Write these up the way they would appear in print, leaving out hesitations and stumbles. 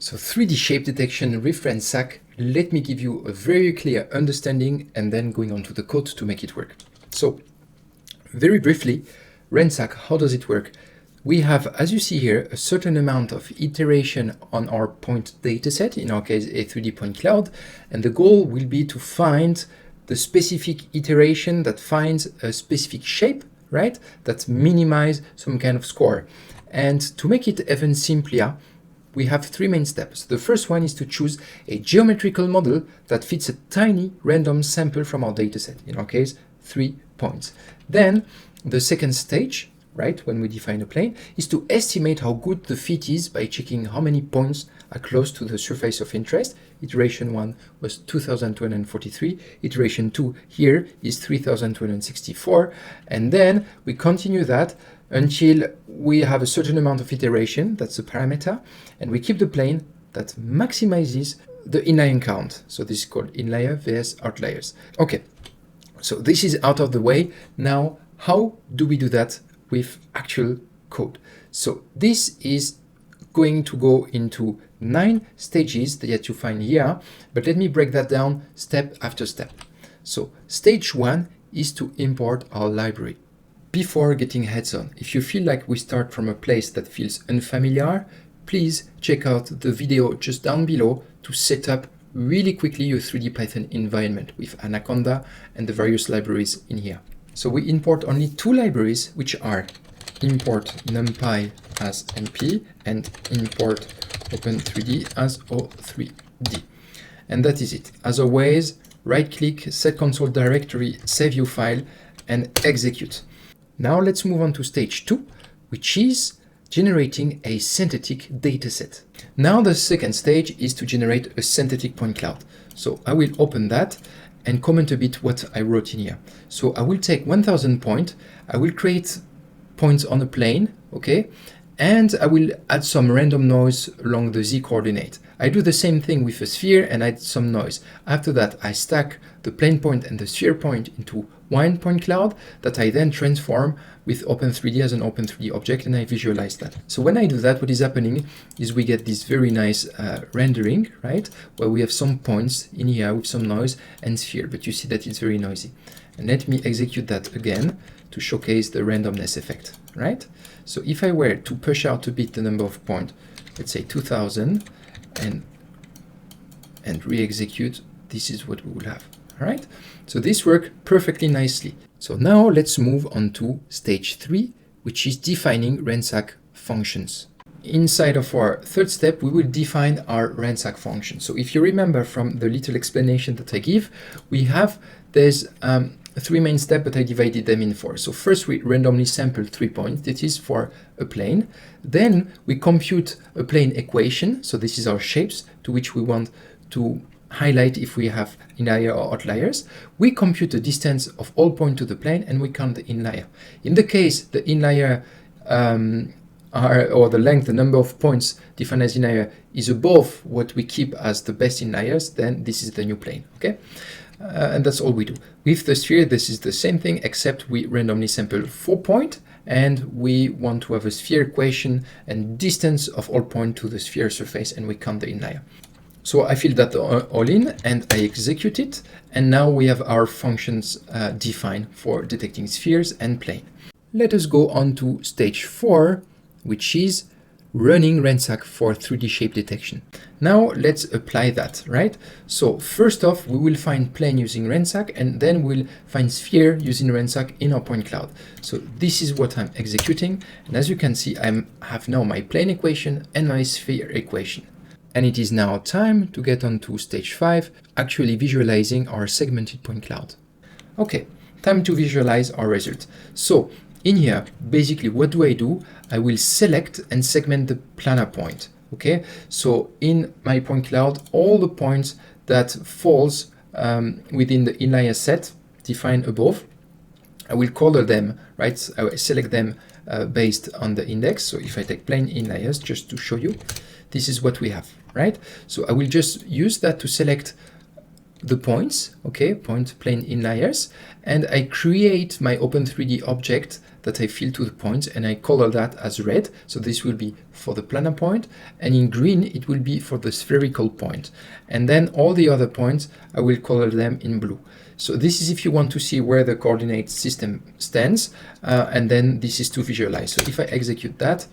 So 3D shape detection with RANSAC, let me give you a very clear understanding and then going on to the code to make it work. So very briefly, RANSAC, how does it work? We have, as you see here, a certain amount of iteration on our point dataset, in our case a 3D point cloud, and the goal will be to find the specific iteration that finds a specific shape, right? That minimize some kind of score. And to make it even simpler, we have three main steps. The first one is to choose a geometrical model that fits a tiny random sample from our dataset, in our case, 3 points. Then the second stage, right, when we define a plane, is to estimate how good the fit is by checking how many points are close to the surface of interest. Iteration 1 was 2243, iteration 2 here is 3264, and then we continue that until we have a certain amount of iteration, that's the parameter, and we keep the plane that maximizes the inline count. So this is called inlier vs outliers. Okay, so this is out of the way. Now, how do we do that with actual code? So this is going to go into 9 stages that you find here, but let me break that down step after step. So stage 1 is to import our library. Before getting heads on, if you feel like we start from a place that feels unfamiliar, please check out the video just down below to set up really quickly your 3D Python environment with Anaconda and the various libraries in here. So we import only 2 libraries, which are import numpy as np and import open3d as o3d. And that is it. As always, right click, set console directory, save your file and execute. Now let's move on to stage 2, which is generating a synthetic dataset. Now the second stage is to generate a synthetic point cloud. So I will open that and comment a bit what I wrote in here. So I will take 1000 points, I will create points on a plane, okay? And I will add some random noise along the z coordinate. I do the same thing with a sphere and add some noise. After that, I stack the plane point and the sphere point into one point cloud that I then transform with Open3D as an Open3D object, and I visualize that. So when I do that, what is happening is we get this very nice rendering, right? Where we have some points in here with some noise and sphere, but you see that it's very noisy. And let me execute that again to showcase the randomness effect, right? So if I were to push out a bit the number of points, let's say 2000, and re-execute, this is what we will have. All right, so this worked perfectly nicely. So now let's move on to stage 3, which is defining RANSAC functions. Inside of our third step, we will define our RANSAC function. So if you remember from the little explanation that I give, there's 3 main steps, but I divided them in 4. So first we randomly sample 3 points, that is for a plane. Then we compute a plane equation. So this is our shapes to which we want to highlight if we have inlier or outliers. We compute the distance of all points to the plane and we count the inlier. In the case the inlier or the length, the number of points defined as inlier is above what we keep as the best inliers, then this is the new plane, okay? And that's all we do. With the sphere, this is the same thing, except we randomly sample 4 points and we want to have a sphere equation and distance of all points to the sphere surface, and we count the inlier. So I fill that all in and I execute it. And now we have our functions defined for detecting spheres and plane. Let us go on to stage 4, which is running RANSAC for 3D shape detection. Now let's apply that, right? So first off, we will find plane using RANSAC, and then we'll find sphere using RANSAC in our point cloud. So this is what I'm executing. And as you can see, I have now my plane equation and my sphere equation. And it is now time to get on to stage 5, actually visualizing our segmented point cloud. Okay, time to visualize our result. So in here, basically what do? I will select and segment the planar point, okay? So in my point cloud, all the points that falls within the inlier set defined above, I will color them, right? I will select them based on the index. So if I take plane inliers, just to show you, this is what we have, right? So I will just use that to select the points, okay, point plane in layers, and I create my Open3D object that I fill to the points, and I color that as red. So this will be for the planar point, and in green it will be for the spherical point. And then all the other points, I will color them in blue. So this is if you want to see where the coordinate system stands, and then this is to visualize. So if I execute that,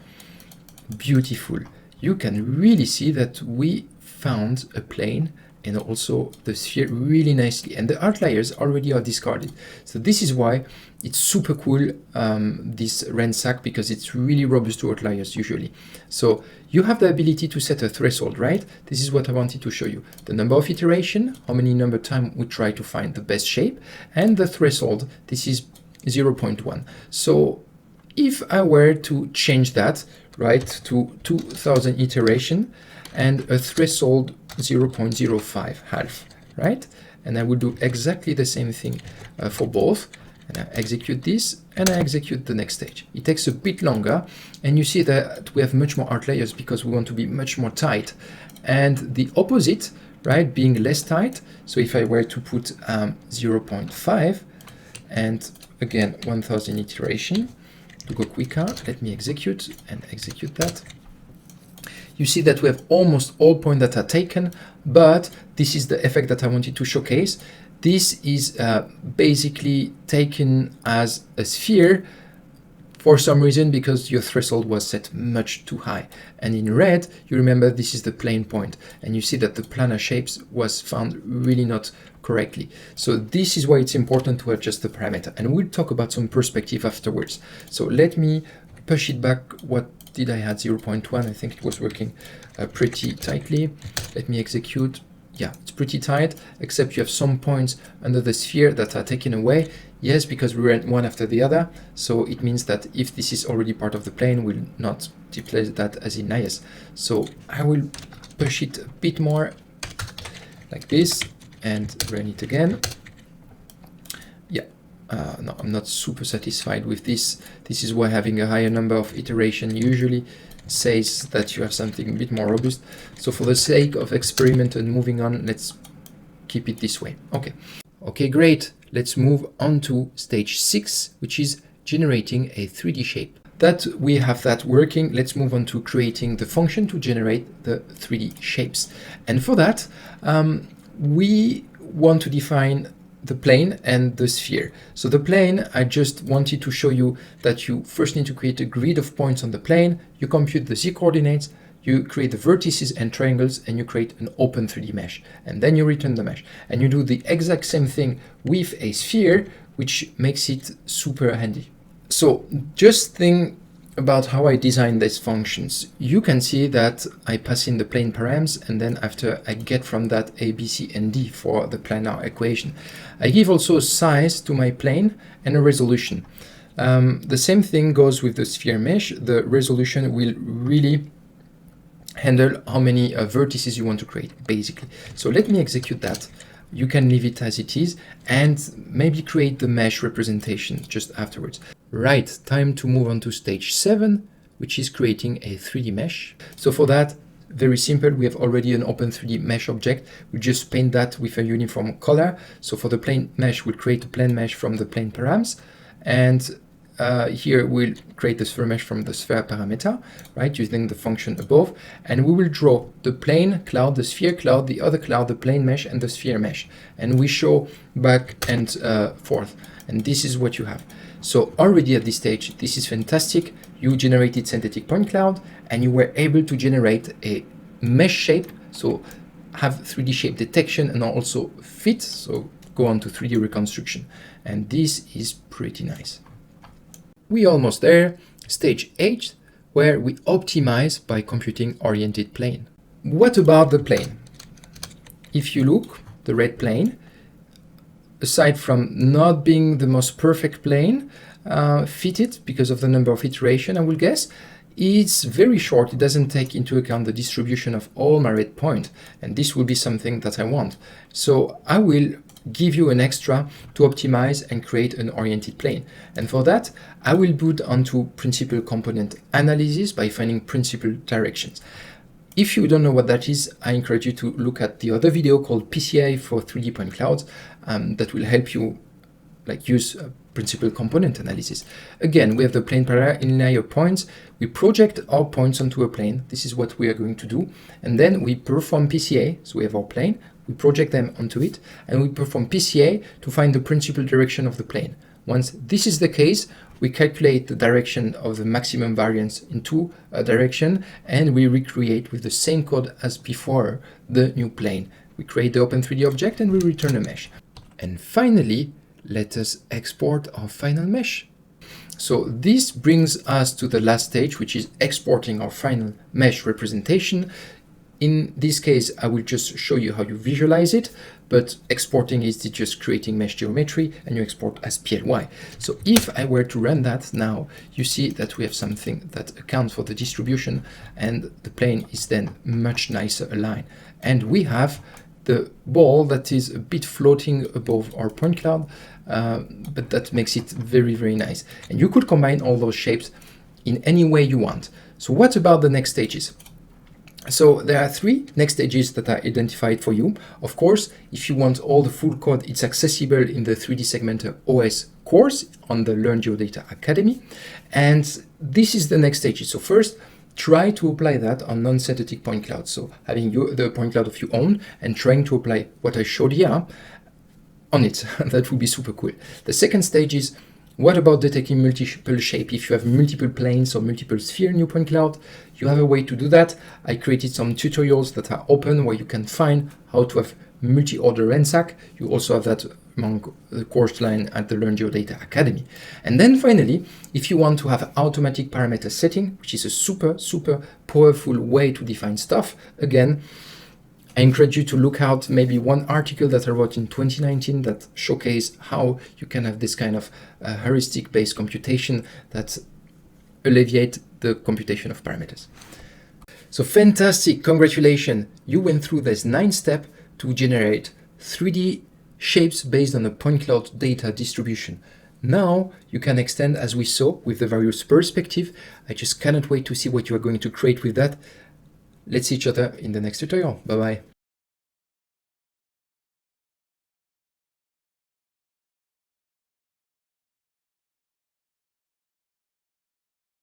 beautiful. You can really see that we found a plane and also the sphere really nicely, and the outliers already are discarded. So this is why it's super cool, this RANSAC, because it's really robust to outliers usually. So you have the ability to set a threshold, right? This is what I wanted to show you. The number of iteration, how many number of times we try to find the best shape, and the threshold, this is 0.1. So if I were to change that, right, to 2000 iteration and a threshold 0.05 half, right? And I will do exactly the same thing for both. And I execute this and I execute the next stage. It takes a bit longer, and you see that we have much more outliers because we want to be much more tight. And the opposite, right, being less tight. So if I were to put 0.5 and again 1000 iteration to go quicker, let me execute and execute that. You see that we have almost all points that are taken, but this is the effect that I wanted to showcase. This is basically taken as a sphere for some reason because your threshold was set much too high. And in red, you remember this is the plane point, and you see that the planar shapes was found really not correctly. So this is why it's important to adjust the parameter, and we'll talk about some perspective afterwards. So let me push it back. What did I had 0.1? I think it was working pretty tightly. Let me execute. Yeah, it's pretty tight, except you have some points under the sphere that are taken away. Yes, because we ran one after the other. So it means that if this is already part of the plane, we'll not display that as in layers. So I will push it a bit more like this and run it again. Yeah, no, I'm not super satisfied with this. This is why having a higher number of iteration usually says that you have something a bit more robust. So for the sake of experiment and moving on, let's keep it this way. Okay, great. Let's move on to stage 6, which is generating a 3D shape. That we have that working, let's move on to creating the function to generate the 3D shapes. And for that, we want to define the plane and the sphere. So the plane, I just wanted to show you that you first need to create a grid of points on the plane, you compute the z coordinates, you create the vertices and triangles, and you create an open 3D mesh, and then you return the mesh. And you do the exact same thing with a sphere, which makes it super handy. So just think about how I design these functions. You can see that I pass in the plane params, and then after I get from that a, b, c, and d for the planar equation. I give also a size to my plane and a resolution. The same thing goes with the sphere mesh. The resolution will really handle how many vertices you want to create, basically. So let me execute that. You can leave it as it is and maybe create the mesh representation just afterwards. Right, time to move on to stage 7, which is creating a 3D mesh. So for that, very simple, we have already an open 3D mesh object. We just paint that with a uniform color. So for the plane mesh, we'll create a plane mesh from the plane params, and here we'll create the sphere mesh from the sphere parameter, right, using the function above, and we will draw the plane cloud, the sphere cloud, the other cloud, the plane mesh, and the sphere mesh, and we show back and forth, and this is what you have. So already at this stage, this is fantastic. You generated synthetic point cloud, and you were able to generate a mesh shape, so have 3D shape detection and also fit, so go on to 3D reconstruction, and this is pretty nice. We're almost there, stage 8, where we optimize by computing oriented plane. What about the plane? If you look, the red plane, aside from not being the most perfect plane, fitted because of the number of iteration, I will guess, it's very short. It doesn't take into account the distribution of all my red points, and this will be something that I want. So I will give you an extra to optimize and create an oriented plane. And for that, I will boot onto principal component analysis by finding principal directions. If you don't know what that is, I encourage you to look at the other video called PCA for 3D point clouds that will help you use principal component analysis. Again, we have the plane linear points. We project our points onto a plane. This is what we are going to do. And then we perform PCA. So we have our plane, we project them onto it, and we perform PCA to find the principal direction of the plane. Once this is the case, we calculate the direction of the maximum variance into a direction, and we recreate with the same code as before the new plane. We create the Open3D object and we return a mesh. And finally, let us export our final mesh. So this brings us to the last stage, which is exporting our final mesh representation. In this case, I will just show you how you visualize it, but exporting is just creating mesh geometry and you export as PLY. So if I were to run that now, you see that we have something that accounts for the distribution and the plane is then much nicer aligned. And we have the ball that is a bit floating above our point cloud, but that makes it very, very nice. And you could combine all those shapes in any way you want. So what about the next stages? So there are 3 next stages that are identified for you. Of course, if you want all the full code, it's accessible in the 3D Segmenter OS course on the Learn Geodata Academy. And this is the next stage. So first, try to apply that on non-synthetic point clouds. So having the point cloud of your own and trying to apply what I showed here on it. That would be super cool. The second stage is, what about detecting multiple shape? If you have multiple planes or multiple sphere in your point cloud, you have a way to do that. I created some tutorials that are open where you can find how to have multi-order RANSAC. You also have that among the course line at the Learn Geodata Academy. And then finally, if you want to have automatic parameter setting, which is a super, super powerful way to define stuff, again, I encourage you to look out maybe one article that I wrote in 2019 that showcase how you can have this kind of heuristic-based computation that alleviate the computation of parameters. So fantastic, congratulations. You went through this 9-step to generate 3D shapes based on a point cloud data distribution. Now you can extend, as we saw, with the various perspectives. I just cannot wait to see what you are going to create with that. Let's see each other in the next tutorial. Bye-bye.